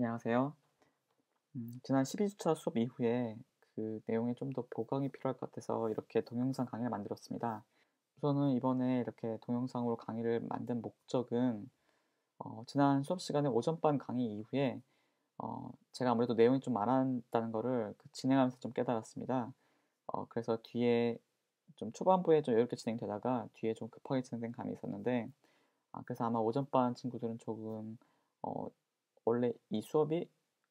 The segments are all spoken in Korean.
안녕하세요. 지난 12주차 수업 이후에 그 내용에 좀 더 보강이 필요할 것 같아서 이렇게 동영상 강의를 만들었습니다. 우선은 이번에 이렇게 동영상으로 강의를 만든 목적은 지난 수업 시간에 오전반 강의 이후에 제가 아무래도 내용이 좀 많았다는 거를 진행하면서 좀 깨달았습니다. 그래서 뒤에 좀 초반부에 좀 여유롭게 진행되다가 뒤에 좀 급하게 진행된 감이 있었는데, 그래서 아마 오전반 친구들은 조금 어, 원래 이 수업이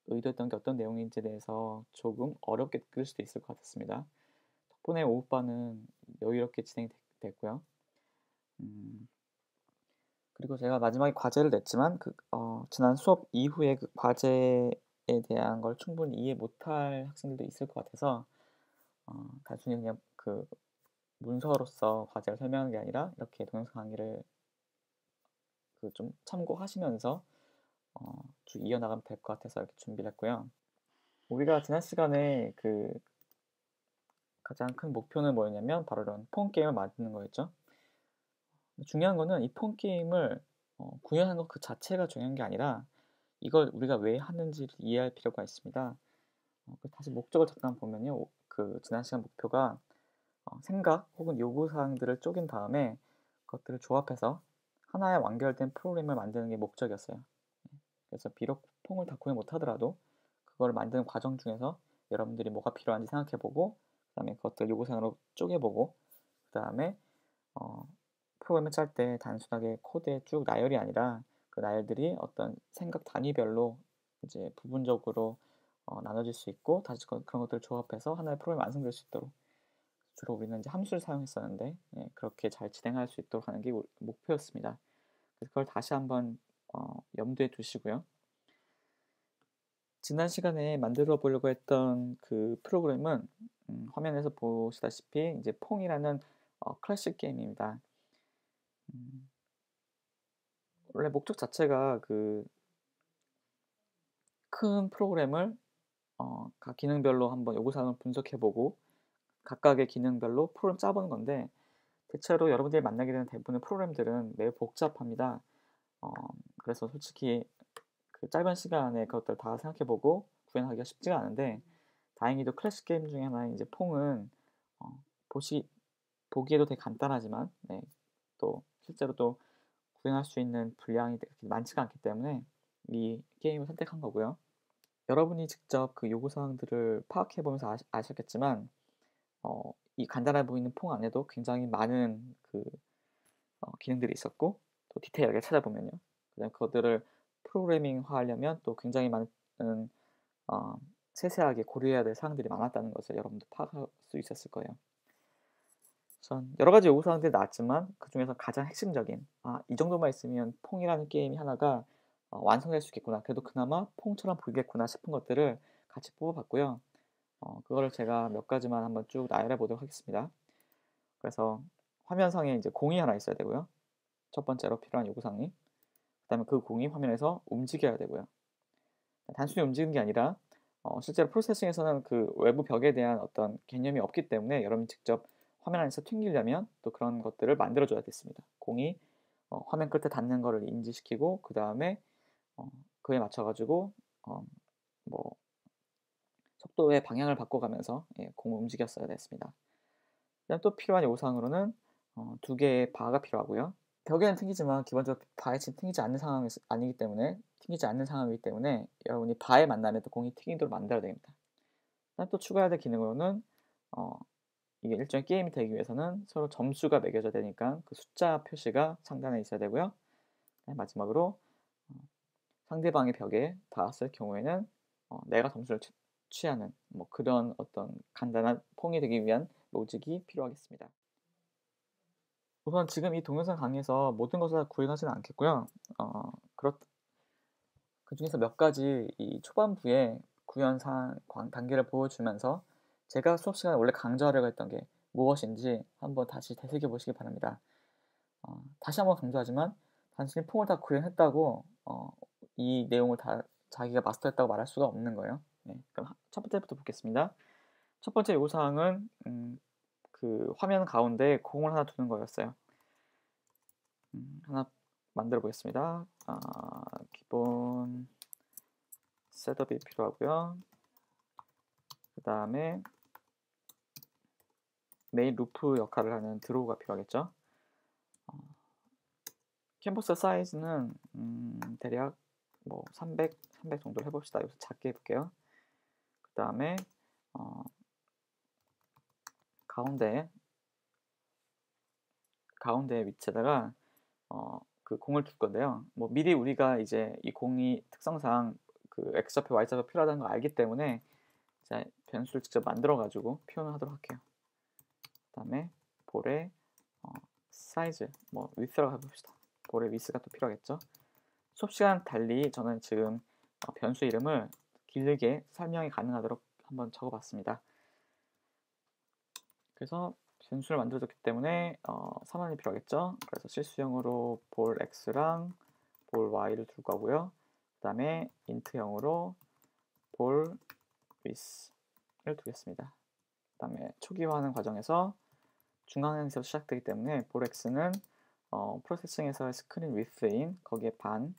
의도했던 게 어떤 내용인지에 대해서 조금 어렵게 느낄 수도 있을 것 같았습니다. 덕분에 오후반은 여유롭게 진행됐고요. 음, 그리고 제가 마지막에 과제를 냈지만 지난 수업 이후에 그 과제에 대한 걸 충분히 이해 못할 학생들도 있을 것 같아서 단순히 그냥 그 문서로서 과제를 설명하는 게 아니라 이렇게 동영상 강의를 그 좀 참고하시면서 쭉 이어나가면 될 것 같아서 이렇게 준비를 했고요. 우리가 지난 시간에 그 가장 큰 목표는 뭐였냐면 바로 이런 폰 게임을 만드는 거였죠. 중요한 거는 이 폰 게임을 구현하는 것 그 자체가 중요한 게 아니라 이걸 우리가 왜 하는지를 이해할 필요가 있습니다. 다시 목적을 잠깐 보면요. 그 지난 시간 목표가 생각 혹은 요구 사항들을 쪼갠 다음에 그것들을 조합해서 하나의 완결된 프로그램을 만드는 게 목적이었어요. 그래서 비록 폰을 다 구현 못하더라도 그걸 만드는 과정 중에서 여러분들이 뭐가 필요한지 생각해보고 그다음에 그것들 요구사항으로 쪼개보고 그다음에 어, 프로그램을 짤 때 단순하게 코드의 쭉 나열이 아니라 그 나열들이 어떤 생각 단위별로 이제 부분적으로 나눠질 수 있고 다시 그런 것들을 조합해서 하나의 프로그램이 완성될 수 있도록 주로 우리는 이제 함수를 사용했었는데 그렇게 잘 진행할 수 있도록 하는 게 목표였습니다. 그래서 그걸 다시 한번 염두에 두시고요. 지난 시간에 만들어 보려고 했던 그 프로그램은 화면에서 보시다시피 이제 퐁이라는 클래식 게임입니다. 음, 원래 목적 자체가 그 큰 프로그램을 각 기능별로 한번 요구사항을 분석해보고 각각의 기능별로 프로그램 짜보는 건데 대체로 여러분들이 만나게 되는 대부분의 프로그램들은 매우 복잡합니다. 어, 그래서 솔직히 그 짧은 시간에 그것들 다 생각해보고 구현하기가 쉽지가 않은데 다행히도 클래식 게임 중에 하나인 이제 퐁은 어, 보시 보기에도 되게 간단하지만 또 실제로 또 구현할 수 있는 분량이 그렇게 많지가 않기 때문에 이 게임을 선택한 거고요. 여러분이 직접 그 요구 사항들을 파악해 보면서 아셨겠지만 이 간단해 보이는 퐁 안에도 굉장히 많은 그 기능들이 있었고 또 디테일하게 찾아보면요. 그다음에 그것들을 프로그래밍화하려면 또 굉장히 많은 어, 세세하게 고려해야 될 사항들이 많았다는 것을 여러분도 파악할 수 있었을 거예요. 우선 여러 가지 요구 사항들이 나왔지만 그중에서 가장 핵심적인 이 정도만 있으면 퐁이라는 게임이 하나가 완성될 수 있겠구나. 그래도 그나마 퐁처럼 보이겠구나 싶은 것들을 같이 뽑아봤고요. 그거를 제가 몇 가지만 한번 쭉 나열해 보도록 하겠습니다. 그래서 화면상에 이제 공이 하나 있어야 되고요. 첫 번째로 필요한 요구사항이. 그다음에 그 공이 화면에서 움직여야 되고요. 단순히 움직이는 게 아니라 실제로 프로세싱에서는 그 외부 벽에 대한 어떤 개념이 없기 때문에 여러분이 직접 화면 안에서 튕기려면 또 그런 것들을 만들어 줘야 됐습니다. 공이 화면 끝에 닿는 거를 인지시키고 그다음에 그에 맞춰 가지고 뭐 속도의 방향을 바꿔가면서 공을 움직였어야 됐습니다. 그다음 또 필요한 요구사항으로는 두 개의 바가 필요하고요. 벽에는 튕기지만 기본적으로 바에 지금 튕기지 않는 상황이 아니기 때문에 튕기지 않는 상황이기 때문에 여러분이 바에 만나면 또 공이 튀기도록 만들어야 됩니다. 그다음 또 추가해야 될 기능으로는 어, 이게 일종의 게임이 되기 위해서는 서로 점수가 매겨져야 되니까 그 숫자 표시가 상단에 있어야 되고요. 마지막으로 어, 상대방의 벽에 닿았을 경우에는 내가 점수를 취하는 뭐 그런 어떤 간단한 퐁이 되기 위한 로직이 필요하겠습니다. 우선 지금 이 동영상 강의에서 모든 것을 다 구현하지는 않겠고요. 그중에서 몇 가지 이 초반부에 구현 단계를 보여주면서 제가 수업 시간에 원래 강조하려고 했던 게 무엇인지 한번 다시 되새겨 보시기 바랍니다. 다시 한번 강조하지만 단순히 폼을 다 구현했다고 이 내용을 다 자기가 마스터했다고 말할 수가 없는 거예요. 네, 그럼 첫 번째부터 보겠습니다. 첫 번째 요구사항은 그 화면 가운데 공을 하나 두는 거였어요. 하나 만들어 보겠습니다. 기본 셋업이 필요하고요. 그 다음에 메인 루프 역할을 하는 드로우가 필요하겠죠. 캔버스 사이즈는 대략 뭐 300 정도로 해봅시다. 여기서 작게 해볼게요. 그 다음에 가운데 위치에다가 그 공을 둘 건데요. 뭐 미리 우리가 이제 이 공이 특성상 그 x좌표, y좌표 필요하다는 걸 알기 때문에 자, 변수를 직접 만들어 가지고 표현을 하도록 할게요. 그 다음에 볼의 사이즈, 뭐 위스라고 해봅시다. 볼의 위스가 또 필요하겠죠. 수업 시간 달리 저는 지금 변수 이름을 길게 설명이 가능하도록 한번 적어봤습니다. 그래서 변수를 만들어줬기 때문에 선언이 필요하겠죠. 그래서 실수형으로 볼 x랑 볼 y를 둘 거고요. 그 다음에 인트형으로 볼 width를 두겠습니다. 그 다음에 초기화하는 과정에서 중앙에서 시작되기 때문에 볼 x는 프로세싱에서의 스크린 width인 거기에 반,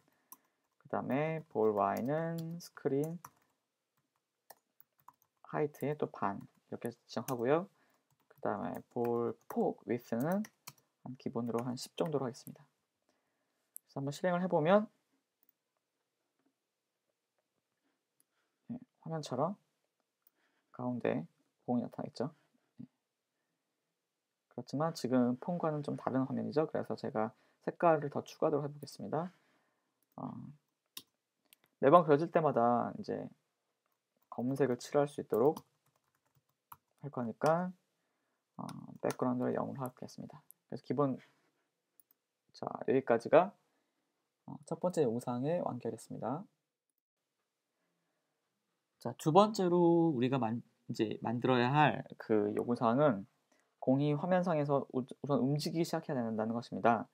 그 다음에 볼 y는 스크린 하이트의 또 반 이렇게 지정하고요. 그 다음에 볼 폭 width는 기본으로 한 10 정도로 하겠습니다. 그래서 한번 실행을 해보면 화면처럼 가운데 공이 나타나겠죠. 그렇지만 지금 폰과는 좀 다른 화면이죠. 그래서 제가 색깔을 더 추가하도록 해보겠습니다. 매번 그려질 때마다 이제 검은색을 칠할 수 있도록 할 거니까 백그라운드를 0으로 하겠습니다. 그래서 기본 자 여기까지가 첫 번째 영상의 완결했습니다. 자, 두 번째로 우리가 이제 만들어야 할 그 요구사항은 공이 화면상에서 우선 움직이기 시작해야 된다는 것입니다.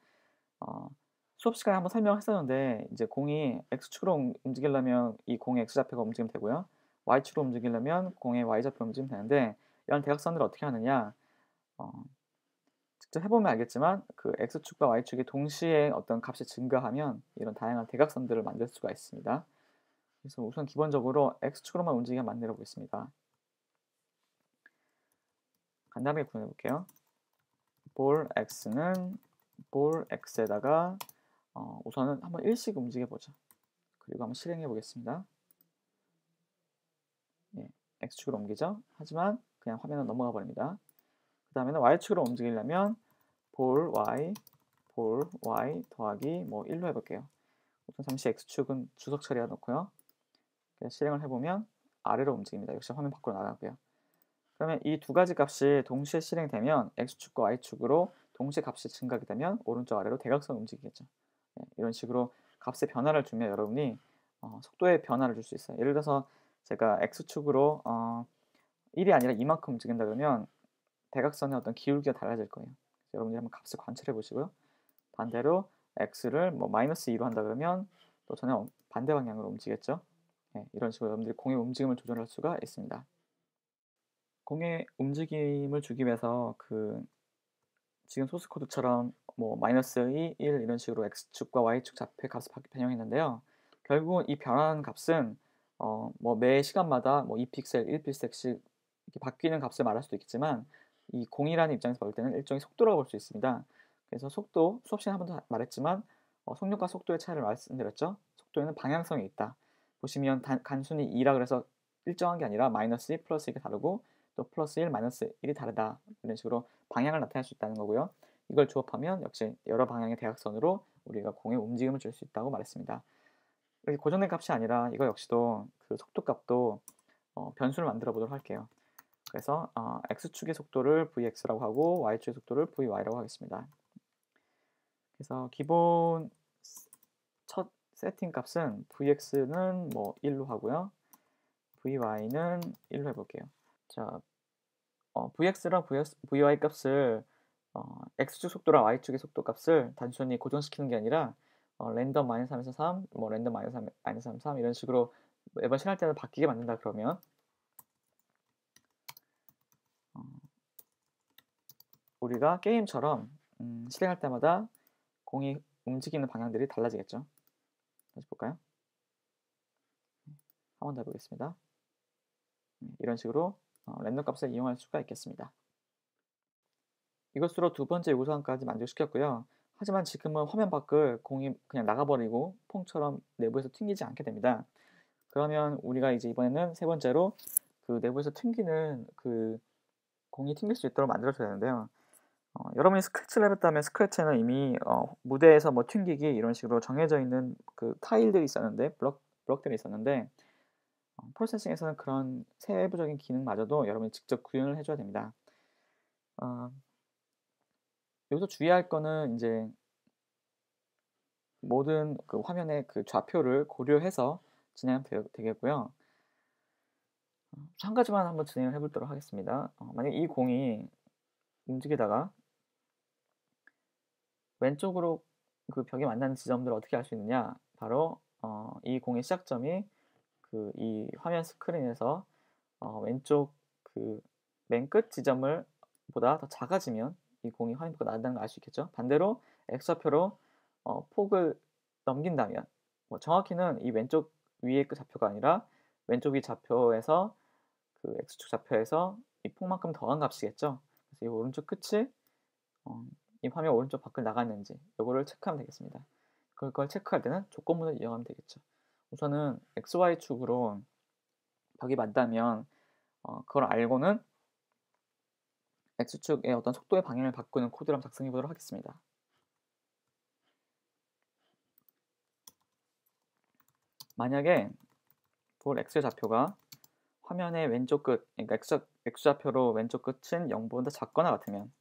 수업 시간에 한번 설명했었는데 이제 공이 x축으로 움직이려면 이 공의 x좌표가 움직이면 되고요. y축으로 움직이려면 공의 y좌표 움직이면 되는데 이런 대각선들을 어떻게 하느냐 직접 해보면 알겠지만 그 x축과 y축이 동시에 어떤 값이 증가하면 이런 다양한 대각선들을 만들 수가 있습니다. 그래서 우선 기본적으로 x축으로만 움직이게 만들어 보겠습니다. 간단하게 구현해 볼게요. 볼 x는 볼 x에다가 우선은 한번 일씩 움직여 보죠. 그리고 한번 실행해 보겠습니다. 예, x축으로 옮기죠. 하지만 그냥 화면은 넘어가 버립니다. 그 다음에는 y축으로 움직이려면 볼 y 더하기 뭐 1로 해볼게요. 우선 잠시 x축은 주석 처리해 놓고요. 실행을 해보면 아래로 움직입니다. 역시 화면 밖으로 나가고요. 그러면 이 두 가지 값이 동시에 실행되면 x축과 y축으로 동시에 값이 증가하게 되면 오른쪽 아래로 대각선 움직이겠죠. 네, 이런 식으로 값의 변화를 주면 여러분이 속도의 변화를 줄 수 있어요. 예를 들어서 제가 x축으로 1이 아니라 이만큼 움직인다 그러면 대각선의 어떤 기울기가 달라질 거예요. 여러분들이 한번 값을 관찰해 보시고요. 반대로 x를 뭐 마이너스 2로 한다 그러면 또 전혀 반대 방향으로 움직이겠죠. 네, 이런 식으로 여러분들이 공의 움직임을 조절할 수가 있습니다. 공의 움직임을 주기 위해서 지금 소스 코드처럼 뭐 마이너스 2, 1 이런 식으로 x축과 y축 좌표의 값을 변형했는데요. 결국은 이 변화하는 값은 뭐 매 시간마다 뭐 2픽셀, 1픽셀씩 이렇게 바뀌는 값을 말할 수도 있겠지만 이 공이라는 입장에서 볼 때는 일종의 속도라고 볼 수 있습니다. 그래서 속도, 수업 시간에 한 번 더 말했지만 속력과 속도의 차이를 말씀드렸죠. 속도에는 방향성이 있다. 보시면 단순히 2라 그래서 일정한 게 아니라 마이너스 2, 플러스 2가 다르고 또 플러스 1, 마이너스 1이 다르다. 이런 식으로 방향을 나타낼 수 있다는 거고요. 이걸 조합하면 역시 여러 방향의 대각선으로 우리가 공의 움직임을 줄 수 있다고 말했습니다. 이렇게 고정된 값이 아니라 이거 역시도 그 속도 값도 변수를 만들어 보도록 할게요. 그래서 x축의 속도를 vx라고 하고 y축의 속도를 vy라고 하겠습니다. 그래서 기본 첫 세팅 값은 vx는 뭐 1로 하고요. vy는 1로 해볼게요. 자, vx랑 vy 값을 x축 속도랑 y축의 속도 값을 단순히 고정시키는 게 아니라 랜덤 마이너스 3에서 3, 뭐 랜덤 마이너스 3, 3 이런 식으로 매번 실행할 때는 바뀌게 만든다 그러면 우리가 게임처럼 실행할 때마다 공이 움직이는 방향들이 달라지겠죠. 다시 볼까요? 한 번 더 해보겠습니다. 이런 식으로 랜덤 값을 이용할 수가 있겠습니다. 이것으로 두 번째 요구사항까지 만족시켰고요. 하지만 지금은 화면 밖을 공이 그냥 나가버리고 퐁처럼 내부에서 튕기지 않게 됩니다. 그러면 우리가 이제 이번에는 세 번째로 그 내부에서 튕기는 그 공이 튕길 수 있도록 만들어줘야 되는데요. 여러분이 스크래치를 해봤다면 스크래치는 이미 무대에서 뭐 튕기기 이런 식으로 정해져 있는 그 타일들이 있었는데 블럭들이 있었는데 프로세싱에서는 그런 세부적인 기능마저도 여러분이 직접 구현을 해줘야 됩니다. 어, 여기서 주의할 거는 이제 모든 그 화면의 그 좌표를 고려해서 진행하면 되겠고요. 한 가지만 한번 진행을 해보도록 하겠습니다. 만약 이 공이 움직이다가 왼쪽으로 그 벽에 만나는 지점들을 어떻게 알 수 있느냐? 바로 이 공의 시작점이 그 이 화면 스크린에서 왼쪽 그 맨 끝 지점을 보다 더 작아지면 이 공이 화면 밖으로 나간다는 걸 알 수 있겠죠. 반대로 X좌표로 폭을 넘긴다면 뭐 정확히는 이 왼쪽 위의 그 좌표가 아니라 왼쪽 위 좌표에서 그 X축 좌표에서 이 폭만큼 더한 값이겠죠. 그래서 이 오른쪽 끝이 이 화면 오른쪽 밖을 나갔는지 이거를 체크하면 되겠습니다. 그걸 체크할 때는 조건문을 이용하면 되겠죠. 우선은 XY축으로 벽이 맞다면 그걸 알고는 X축의 어떤 속도의 방향을 바꾸는 코드를 한번 작성해 보도록 하겠습니다. 만약에 볼 X의 좌표가 화면의 왼쪽 끝, 그러니까 X좌표로 왼쪽 끝은 0보다 작거나 같으면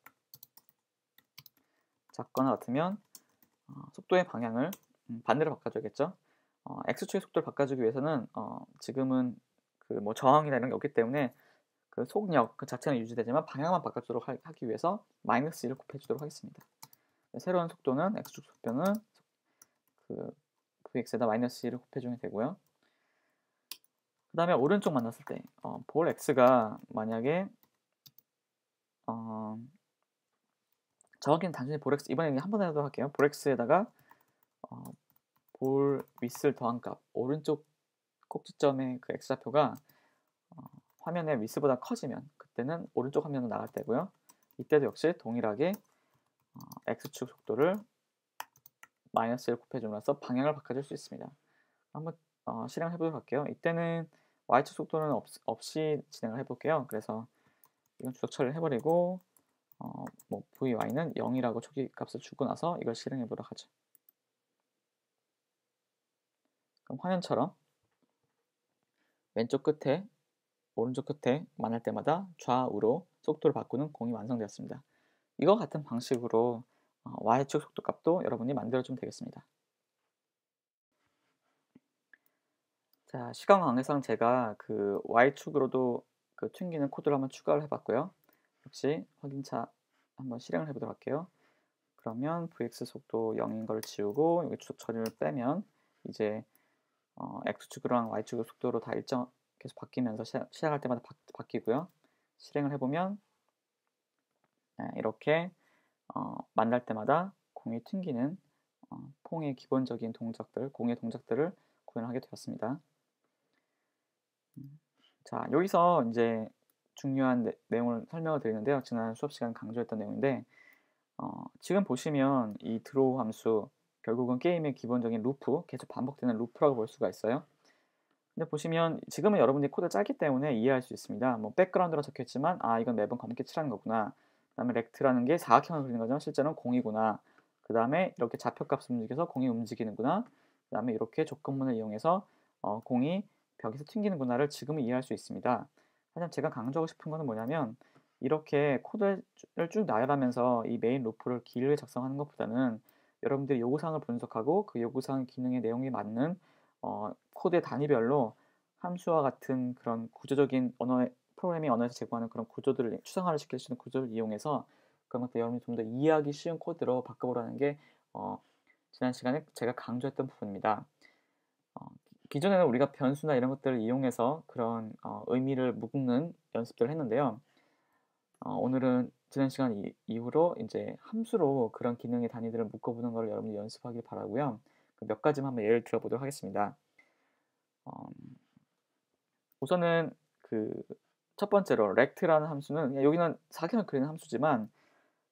속도의 방향을 반대로 바꿔줘야겠죠. X축의 속도를 바꿔주기 위해서는 지금은 그 뭐 저항이나 이런 게 없기 때문에 그 속력 그 자체는 유지되지만 방향만 바꿔주도록 하기 위해서 -1을 곱해주도록 하겠습니다. 새로운 속도는 X축 속도는 그 Vx에다 -1을 곱해주면 되고요. 그 다음에 오른쪽 만났을 때 볼 X가 만약에 정확히는 단순히 볼 X 이번에는 한 번 하도록 할게요. 볼 X에다가 볼 윗을 더한 값 오른쪽 꼭지점의 그 X좌표가 화면의 윗보다 커지면 그때는 오른쪽 화면으로 나갈 때고요. 이때도 역시 동일하게 X축 속도를 -1을 곱해줌으로써 방향을 바꿔줄 수 있습니다. 한번 실행을 해보도록 할게요. 이때는 Y축 속도는 없이 진행을 해볼게요. 그래서 이건 주석 처리를 해버리고 뭐 VY는 0이라고 초기 값을 주고 나서 이걸 실행해 보도록 하죠. 그럼 화면처럼 왼쪽 끝에 오른쪽 끝에 만날 때마다 좌우로 속도를 바꾸는 공이 완성되었습니다. 이와 같은 방식으로 Y축 속도 값도 여러분이 만들어주면 되겠습니다. 자, 시간 관계상 제가 그 Y축으로도 그 튕기는 코드를 한번 추가를 해봤고요. 역시 확인차 한번 실행을 해보도록 할게요. 그러면 Vx 속도 0인 걸 지우고 여기 주석 처리를 빼면 이제 X축이랑 Y축의 속도로 다 일정 계속 바뀌면서 시작할 때마다 바뀌고요. 실행을 해보면 이렇게 만날 때마다 공이 튕기는 퐁의 기본적인 동작들, 공의 동작들을 구현하게 되었습니다. 자, 여기서 이제 중요한 내용을 설명을 드리는데요. 지난 수업 시간 강조했던 내용인데 지금 보시면 이 드로우 함수 결국은 게임의 기본적인 루프, 계속 반복되는 루프라고 볼 수가 있어요. 근데 보시면 지금은 여러분들이 코드 짜기 때문에 이해할 수 있습니다. 뭐 백그라운드로 적혀있지만 이건 매번 검게 칠하는 거구나. 그 다음에 렉트라는 게 사각형을 그리는 거지만 실제로는 공이구나. 그 다음에 이렇게 좌표값을 움직여서 공이 움직이는구나. 그 다음에 이렇게 조건문을 이용해서 공이 벽에서 튕기는구나를 지금은 이해할 수 있습니다. 하지만 제가 강조하고 싶은 거는 뭐냐면 이렇게 코드를 쭉 나열하면서 이 메인 루프를 길게 작성하는 것보다는 여러분들이 요구사항을 분석하고 그 요구사항 기능의 내용에 맞는 코드의 단위별로 함수와 같은 그런 구조적인 프로그래밍 언어에서 제공하는 그런 구조들을 추상화를 시킬 수 있는 구조를 이용해서 그런 것들 여러분이 좀 더 이해하기 쉬운 코드로 바꿔보라는 게 지난 시간에 제가 강조했던 부분입니다. 기존에는 우리가 변수나 이런 것들을 이용해서 그런 의미를 묶는 연습들을 했는데요. 오늘은 지난 시간 이후로 이제 함수로 그런 기능의 단위들을 묶어보는 것을 여러분이 연습하길 바라고요. 몇 가지만 한번 예를 들어보도록 하겠습니다. 우선은 그 첫 번째로 rect라는 함수는 그냥 여기는 사각형을 그리는 함수지만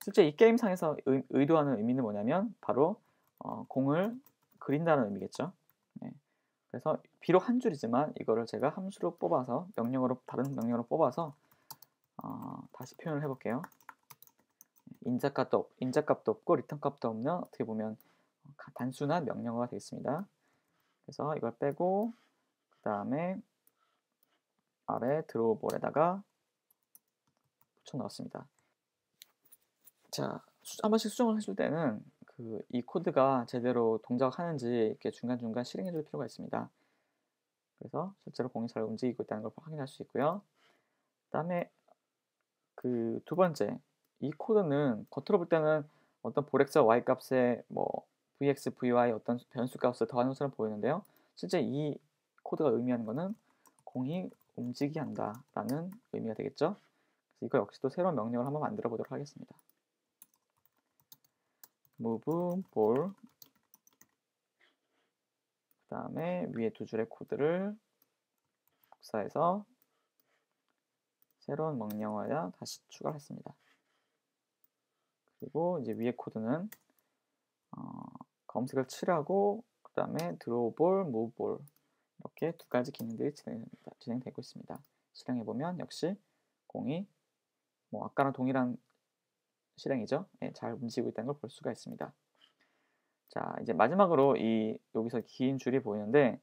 실제 이 게임상에서 의도하는 의미는 뭐냐면 바로 공을 그린다는 의미겠죠. 네. 그래서 비록 한 줄이지만 이거를 제가 함수로 뽑아서 다른 명령으로 뽑아서 다시 표현을 해볼게요. 인자값도 없고 리턴 값도 없는 어떻게 보면 단순한 명령어가 되겠습니다. 그래서 이걸 빼고 그 다음에 아래 드로우볼에다가 붙여 넣었습니다. 자, 한 번씩 수정을 해줄 때는 이 코드가 제대로 동작하는지 이렇게 중간중간 실행해 줄 필요가 있습니다. 그래서 실제로 공이 잘 움직이고 있다는 걸 확인할 수 있고요. 그 다음에 두 번째, 이 코드는 겉으로 볼 때는 어떤 볼엑스와 y 값에 뭐 vx, vy 어떤 변수 값을 더하는 것처럼 보이는데요. 실제 이 코드가 의미하는 것은 공이 움직이게 한다라는 의미가 되겠죠. 그래서 이거 역시도 새로운 명령을 한번 만들어 보도록 하겠습니다. move ball 그 다음에 위에 두 줄의 코드를 복사해서 새로운 명령어에다 다시 추가했습니다. 그리고 이제 위에 코드는 검색을 칠하고 그 다음에 draw ball, move ball 이렇게 두 가지 기능들이 진행되고 있습니다. 실행해 보면 역시 공이 뭐 아까랑 동일한 실행이죠. 네, 잘 움직이고 있다는 걸 볼 수가 있습니다. 자, 이제 마지막으로 여기서 긴 줄이 보이는데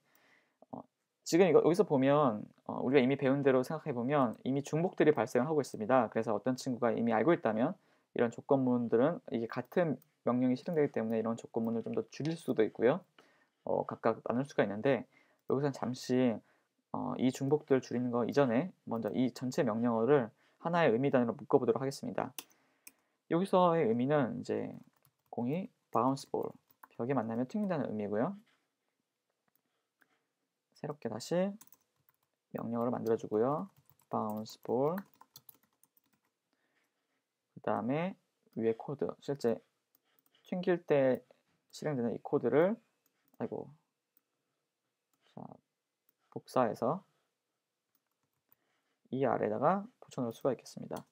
지금 여기서 보면 우리가 이미 배운 대로 생각해 보면 이미 중복들이 발생하고 있습니다. 그래서 어떤 친구가 이미 알고 있다면 이런 조건문들은 이게 같은 명령이 실행되기 때문에 이런 조건문을 좀 더 줄일 수도 있고요. 각각 나눌 수가 있는데 여기서는 잠시 이 중복들 줄이는 거 이전에 먼저 이 전체 명령어를 하나의 의미 단위로 묶어보도록 하겠습니다. 여기서의 의미는 이제 공이 바운스 볼, 벽에 만나면 튕긴다는 의미고요. 새롭게 다시 명령어를 만들어주고요. bounce ball 그 다음에 위에 코드 실제 튕길 때 실행되는 이 코드를 자, 복사해서 이 아래에다가 붙여놓을 수가 있겠습니다.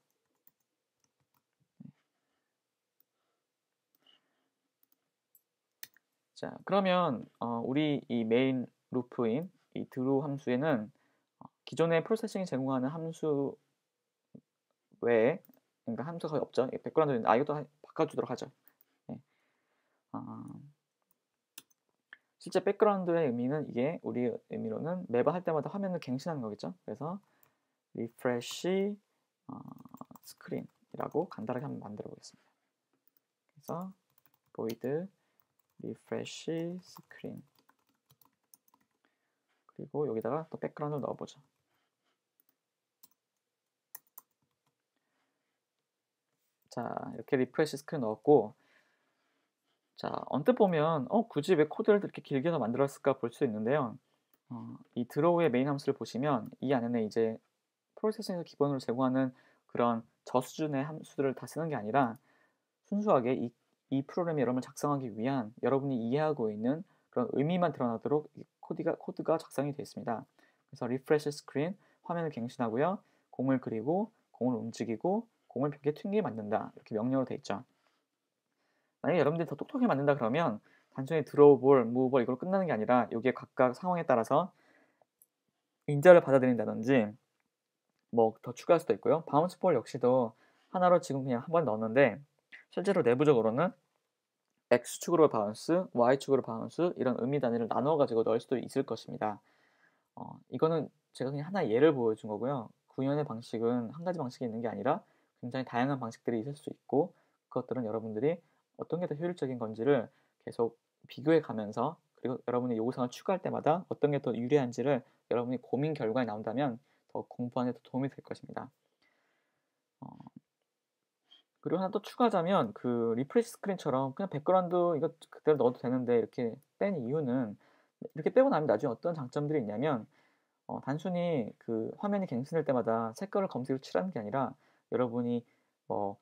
자, 그러면 우리 이 메인 루프인 이 드루 함수에는 기존의 프로세싱이 제공하는 함수 외에 그러니까 함수가 거의 없죠. 백그라운드 이것도 바꿔주도록 하죠. 네. 실제 백그라운드의 의미는 이게 우리 의미로는 매번 할 때마다 화면을 갱신하는 거겠죠. 그래서 refresh screen이라고 간단하게 한번 만들어 보겠습니다. 그래서 void refresh screen 그리고 여기다가 또 백그라운드를 넣어보죠. 자, 이렇게 리프레시 스크린 넣었고 자, 언뜻 보면 굳이 왜 코드를 이렇게 길게 더 만들었을까 볼 수 있는데요. 이 드로우의 메인 함수를 보시면 이 안에는 이제 프로세싱에서 기본으로 제공하는 그런 저수준의 함수들을 다 쓰는 게 아니라 순수하게 이 프로그램이 여러분을 작성하기 위한 여러분이 이해하고 있는 그런 의미만 드러나도록 코드가 작성이 되어 있습니다. 그래서 refresh screen, 화면을 갱신하고요. 공을 그리고 공을 움직이고 공을 벽에 튕기게 만든다. 이렇게 명령으로 되어 있죠. 만약에 여러분들이 더 똑똑하게 만든다 그러면 단순히 드로우 볼, 무브 볼 이걸로 끝나는 게 아니라 여기에 각각 상황에 따라서 인자를 받아들인다든지 뭐 더 추가할 수도 있고요. 바운스 볼 역시도 하나로 지금 그냥 한 번 넣었는데 실제로 내부적으로는 X축으로 바운스, Y축으로 바운스 이런 의미 단위를 나누어 가지고 넣을 수도 있을 것입니다. 이거는 제가 그냥 하나의 예를 보여준 거고요. 구현의 방식은 한 가지 방식이 있는 게 아니라 굉장히 다양한 방식들이 있을 수 있고 그것들은 여러분들이 어떤 게 더 효율적인 건지를 계속 비교해 가면서 그리고 여러분이 요구사항을 추가할 때마다 어떤 게 더 유리한지를 여러분이 고민 결과에 나온다면 더 공부하는 데 도움이 될 것입니다. 그리고 하나 또 추가하자면 리프레시 스크린처럼 그냥 백그라운드 이거 그대로 넣어도 되는데 이렇게 뺀 이유는 이렇게 빼고 나면 나중에 어떤 장점들이 있냐면 단순히 화면이 갱신될 때마다 색깔을 검색을 칠하는 게 아니라 여러분이 뭐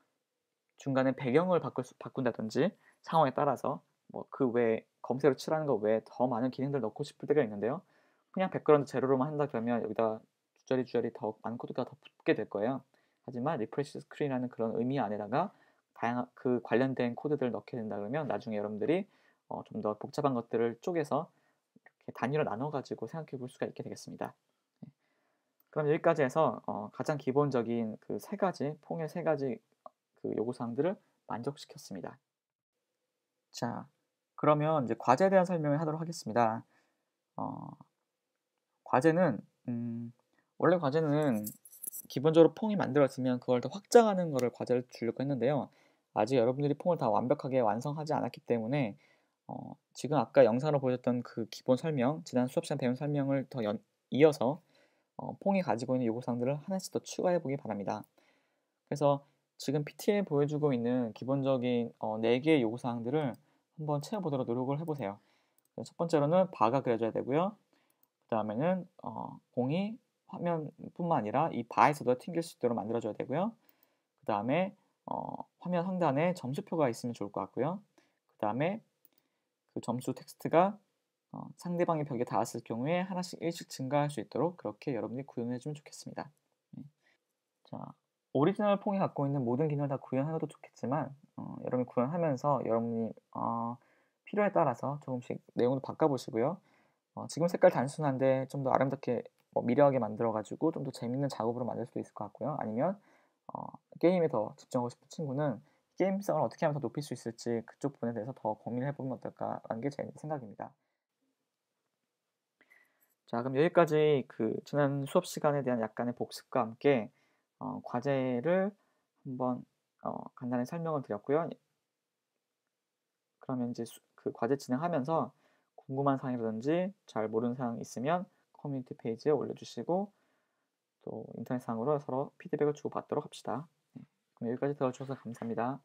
중간에 배경을 바꾼다든지 상황에 따라서 뭐 그 외에 검색을 칠하는 거 외에 더 많은 기능들 넣고 싶을 때가 있는데요. 그냥 백그라운드 제로로만 한다 그러면 여기다 주저리 더 많은 코드가 더 붙게 될 거예요. 하지만 리프레시 스크린이라는 그런 의미 안에다가 다양한 그 관련된 코드들을 넣게 된다 그러면 나중에 여러분들이 좀 더 복잡한 것들을 쪼개서 이렇게 단위로 나눠 가지고 생각해 볼 수가 있게 되겠습니다. 네. 그럼 여기까지 해서 가장 기본적인 그 세 가지 퐁의 세 가지 그 요구 사항들을 만족시켰습니다. 자, 그러면 이제 과제에 대한 설명을 하도록 하겠습니다. 어 과제는 원래 과제는 기본적으로 퐁이 만들어지면 그걸 더 확장하는 거를 과제를 주려고 했는데요. 아직 여러분들이 퐁을 다 완벽하게 완성하지 않았기 때문에 지금 아까 영상으로 보여줬던 그 기본 설명, 지난 수업 시간 배운 설명을 더 이어서 퐁이 가지고 있는 요구사항들을 하나씩 더 추가해 보기 바랍니다. 그래서 지금 PT에 보여주고 있는 기본적인 4개의 요구사항들을 한번 채워보도록 노력을 해보세요. 첫 번째로는 바가 그려져야 되고요. 그 다음에는 공이 화면뿐만 아니라 이 바에서도 튕길 수 있도록 만들어줘야 되고요. 그 다음에 화면 상단에 점수표가 있으면 좋을 것 같고요. 그 다음에 그 점수 텍스트가 상대방의 벽에 닿았을 경우에 하나씩 1씩 증가할 수 있도록 그렇게 여러분이 구현해 주면 좋겠습니다. 자, 오리지널 퐁이 갖고 있는 모든 기능을 다 구현하셔도 좋겠지만 여러분이 구현하면서 여러분이 필요에 따라서 조금씩 내용을 바꿔보시고요. 지금 색깔 단순한데 좀 더 아름답게 미려하게 만들어 가지고 좀 더 재밌는 작업으로 만들 수도 있을 것 같고요. 아니면 게임에 더 집중하고 싶은 친구는 게임성을 어떻게 하면 더 높일 수 있을지 그쪽 부분에 대해서 더 고민을 해보면 어떨까라는 게 제 생각입니다. 자, 그럼 여기까지 그 지난 수업 시간에 대한 약간의 복습과 함께 과제를 한번 간단히 설명을 드렸고요. 그러면 이제 그 과제 진행하면서 궁금한 사항이라든지 잘 모르는 사항 있으면 커뮤니티 페이지에 올려주시고 또 인터넷상으로 서로 피드백을 주고받도록 합시다. 네. 그럼 여기까지 들어주셔서 감사합니다.